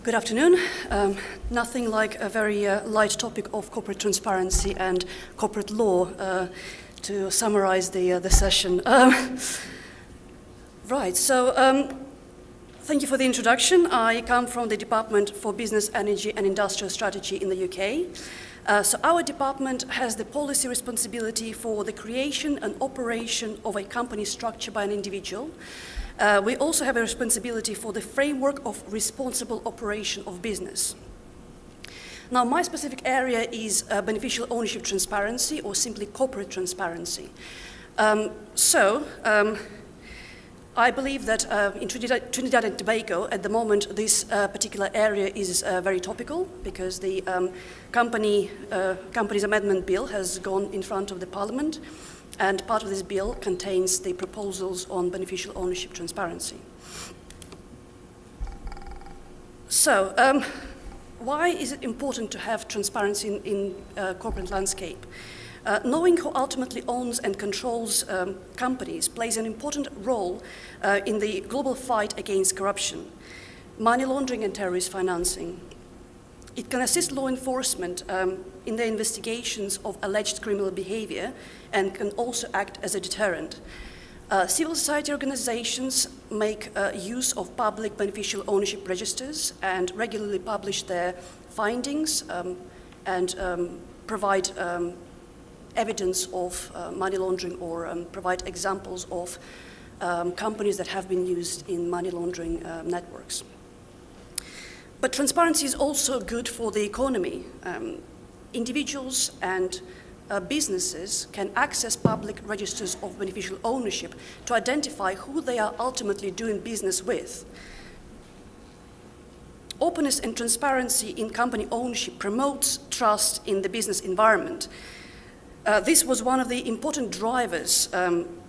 Good afternoon. Nothing like a very light topic of corporate transparency and corporate law to summarize the session. Right, so thank you for the introduction. I come from the Department for Business, Energy and Industrial Strategy in the UK. So our department has the policy responsibility for the creation and operation of a company structure by an individual. We also have a responsibility for the framework of responsible operation of business. Now, my specific area is beneficial ownership transparency, or simply corporate transparency. I believe that in Trinidad and Tobago, at the moment, this particular area is very topical because the Companies Amendment Bill has gone in front of the Parliament, and part of this bill contains the proposals on beneficial ownership transparency. So, why is it important to have transparency in corporate landscape? Knowing who ultimately owns and controls companies plays an important role in the global fight against corruption, money laundering and terrorist financing. It can assist law enforcement in the investigations of alleged criminal behavior and can also act as a deterrent. Civil society organizations make use of public beneficial ownership registers and regularly publish their findings and provide evidence of money laundering or provide examples of companies that have been used in money laundering networks. But transparency is also good for the economy. Individuals and businesses can access public registers of beneficial ownership to identify who they are ultimately doing business with. Openness and transparency in company ownership promotes trust in the business environment. This was one of the important drivers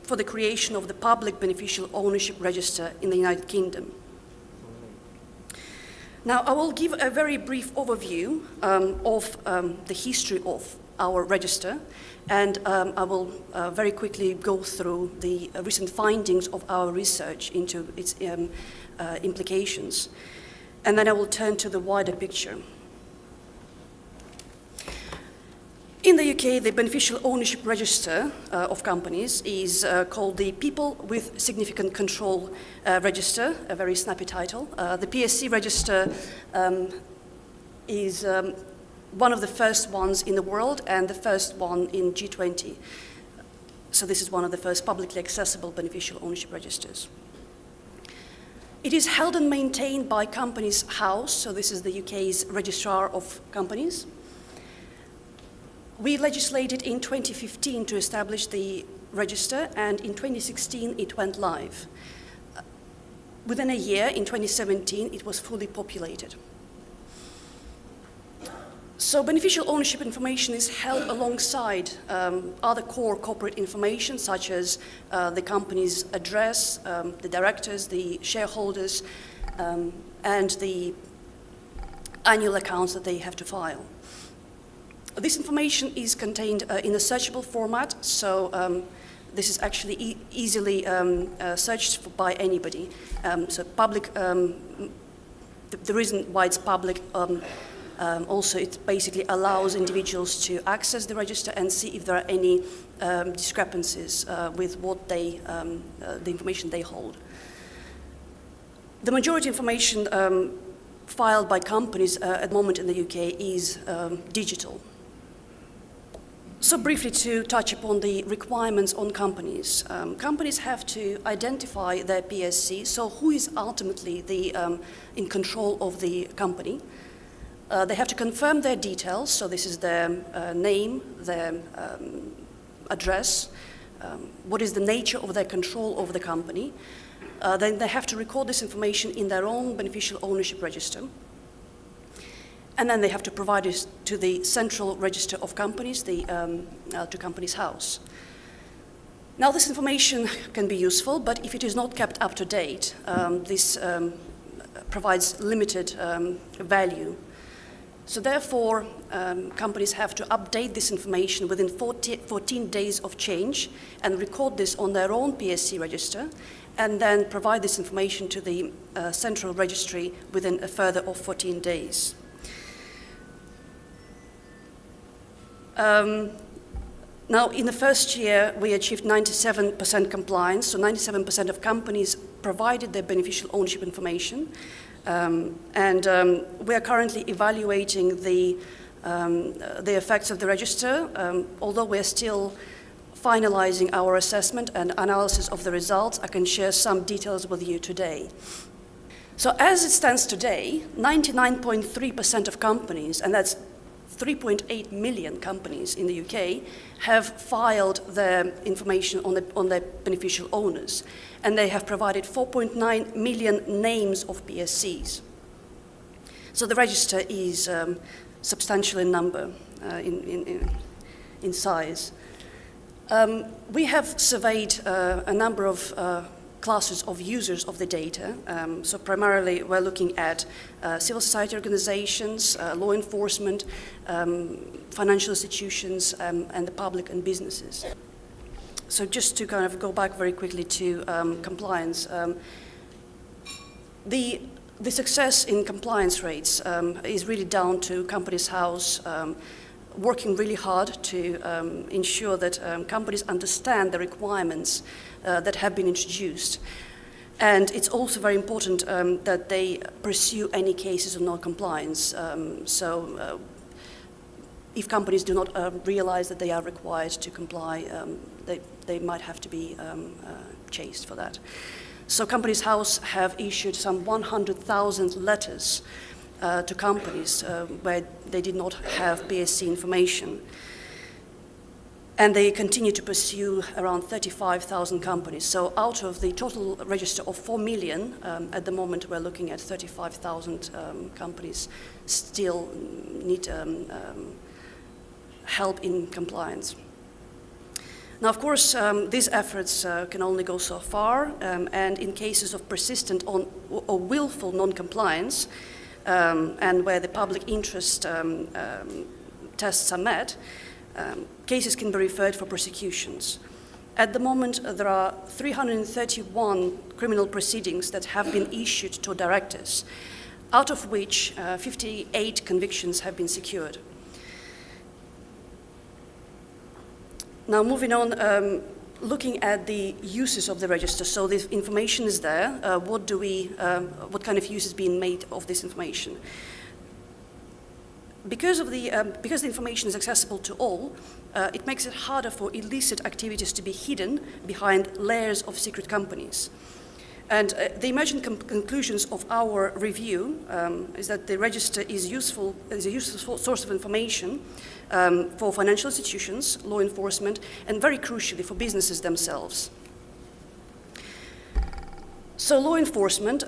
for the creation of the Public Beneficial Ownership Register in the United Kingdom. Now, I will give a very brief overview of the history of our register, and I will very quickly go through the recent findings of our research into its implications. And then I will turn to the wider picture. In the UK, the Beneficial Ownership Register of companies is called the People with Significant Control Register, a very snappy title. The PSC Register is one of the first ones in the world and the first one in G20. So this is one of the first publicly accessible beneficial ownership registers. It is held and maintained by Companies House, so this is the UK's Registrar of Companies. We legislated in 2015 to establish the register, and in 2016 it went live. Within a year, in 2017, it was fully populated. So beneficial ownership information is held alongside other core corporate information, such as the company's address, the directors, the shareholders, and the annual accounts that they have to file. This information is contained in a searchable format, so this is actually easily searched by anybody. So public, the reason why it's public, also it basically allows individuals to access the register and see if there are any discrepancies with what they, the information they hold. The majority information filed by companies at the moment in the UK is digital. So briefly to touch upon the requirements on companies. Companies have to identify their PSC, so who is ultimately in control of the company. They have to confirm their details, so this is their name, their address, what is the nature of their control over the company. Then they have to record this information in their own beneficial ownership register. And then they have to provide it to the Central Register of Companies, to Companies House. Now, this information can be useful, but if it is not kept up to date, this provides limited value. So therefore, companies have to update this information within 14 days of change and record this on their own PSC register, and then provide this information to the central registry within a further of 14 days. Now, in the first year, we achieved 97% compliance, so 97% of companies provided their beneficial ownership information. We are currently evaluating the effects of the register, although we're still finalizing our assessment and analysis of the results. I can share some details with you today. So as it stands today, 99.3% of companies, and that's 3.8 million companies in the UK, have filed their information on their beneficial owners, and they have provided 4.9 million names of PSCs. So the register is substantial in number, in size. We have surveyed a number of classes of users of the data. So primarily we're looking at civil society organizations, law enforcement, financial institutions, and the public and businesses. So just to kind of go back very quickly to compliance, the success in compliance rates is really down to Companies House working really hard to ensure that companies understand the requirements that have been introduced. And it's also very important that they pursue any cases of non-compliance. If companies do not realize that they are required to comply, they might have to be chased for that. So Companies House have issued some 100,000 letters to companies where they did not have PSC information. And they continue to pursue around 35,000 companies. So out of the total register of 4 million, at the moment we're looking at 35,000 companies still need help in compliance. Now, of course, these efforts can only go so far, and in cases of persistent or willful non-compliance, and where the public interest tests are met, cases can be referred for prosecutions. At the moment, there are 331 criminal proceedings that have been issued to directors, out of which 58 convictions have been secured. Now, moving on, looking at the uses of the register. So this information is there. What kind of use is being made of this information? Because the information is accessible to all, it makes it harder for illicit activities to be hidden behind layers of secret companies. And the emerging conclusions of our review is that the register is a useful source of information for financial institutions, law enforcement, and very crucially for businesses themselves. So law enforcement,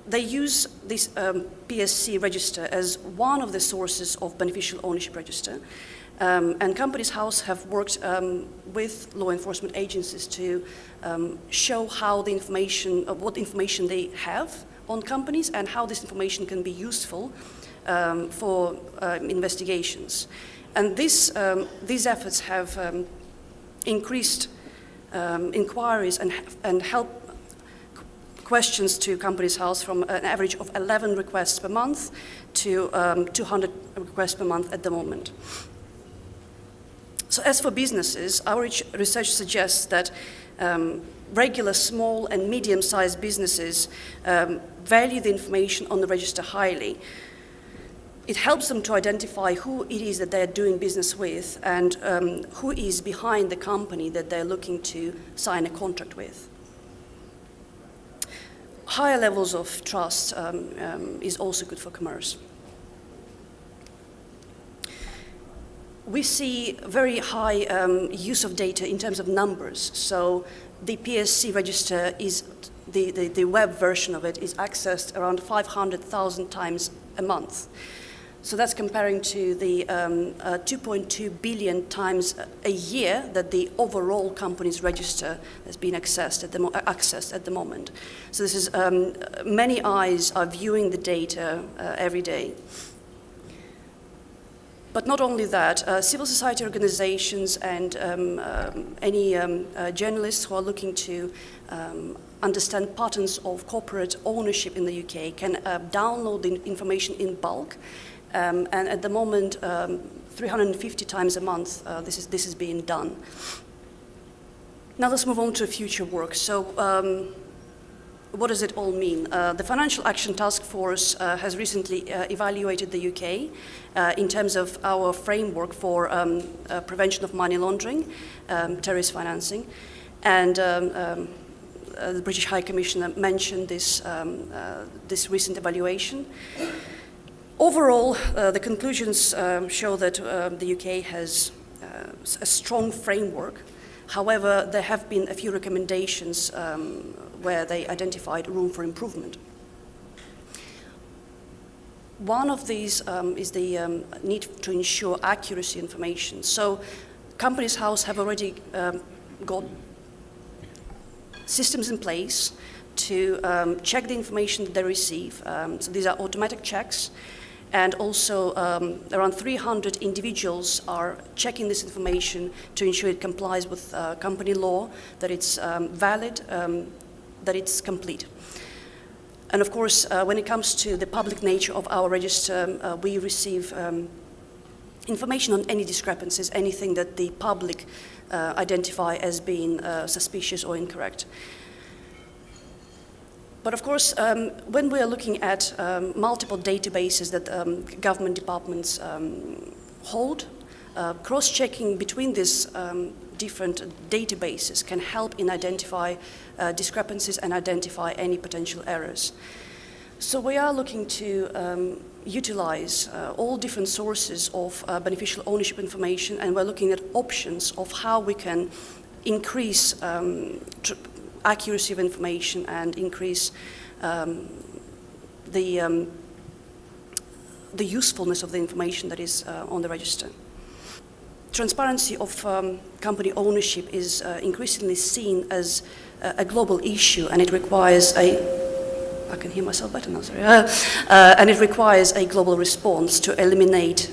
they use this PSC register as one of the sources of beneficial ownership register. And Companies House have worked with law enforcement agencies to show how the information, what information they have on companies and how this information can be useful for investigations. And these efforts have increased inquiries and help questions to Companies House from an average of 11 requests per month to 200 requests per month at the moment. So as for businesses, our research suggests that regular small and medium-sized businesses value the information on the register highly. It helps them to identify who it is that they're doing business with and who is behind the company that they're looking to sign a contract with. Higher levels of trust is also good for commerce. We see very high use of data in terms of numbers. So the PSC register is, the web version of it is accessed around 500,000 times a month. So that's comparing to the 2.2 billion times a year that the overall company's register has been accessed at the moment. So this is, many eyes are viewing the data every day. But not only that, civil society organizations and any journalists who are looking to understand patterns of corporate ownership in the UK can download the information in bulk. And at the moment, 350 times a month, this is being done. Now let's move on to future work. So what does it all mean? The Financial Action Task Force has recently evaluated the UK in terms of our framework for prevention of money laundering, terrorist financing, and the British High Commissioner mentioned this, this recent evaluation. Overall, the conclusions show that the UK has a strong framework. However, there have been a few recommendations where they identified room for improvement. One of these is the need to ensure accuracy information. So Companies House have already got systems in place to check the information that they receive. So these are automatic checks. And also around 300 individuals are checking this information to ensure it complies with company law, that it's valid, that it's complete. And of course, when it comes to the public nature of our register, we receive information on any discrepancies, anything that the public identify as being suspicious or incorrect. But of course, when we are looking at multiple databases that government departments hold, cross-checking between these different databases can help in identify discrepancies and identify any potential errors. So we are looking to utilize all different sources of beneficial ownership information, and we're looking at options of how we can increase accuracy of information and increase the usefulness of the information that is on the register. Transparency of company ownership is increasingly seen as a global issue, and it requires I can hear myself better now, sorry. And it requires a global response to eliminate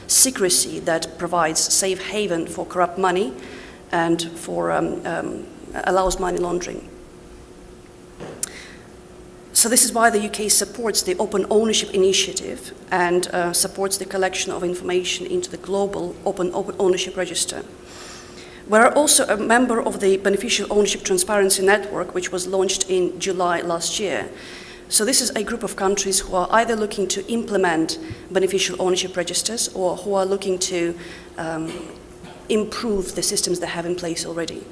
secrecy that provides safe haven for corrupt money and for allows money laundering. So this is why the UK supports the Open Ownership Initiative and supports the collection of information into the global Open Ownership Register. We're also a member of the Beneficial Ownership Transparency Network, which was launched in July last year. So this is a group of countries who are either looking to implement beneficial ownership registers or who are looking to improve the systems they have in place already.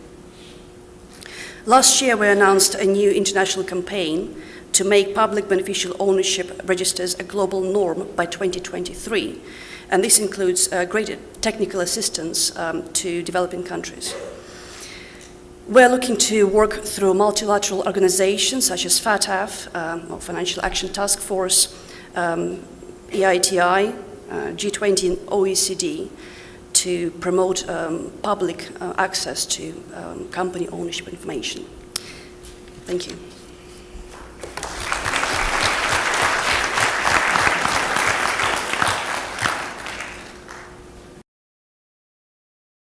Last year, we announced a new international campaign to make public beneficial ownership registers a global norm by 2023. And this includes greater technical assistance to developing countries. We're looking to work through multilateral organizations such as FATF, or Financial Action Task Force, EITI, G20 and OECD, to promote public access to company ownership information. Thank you.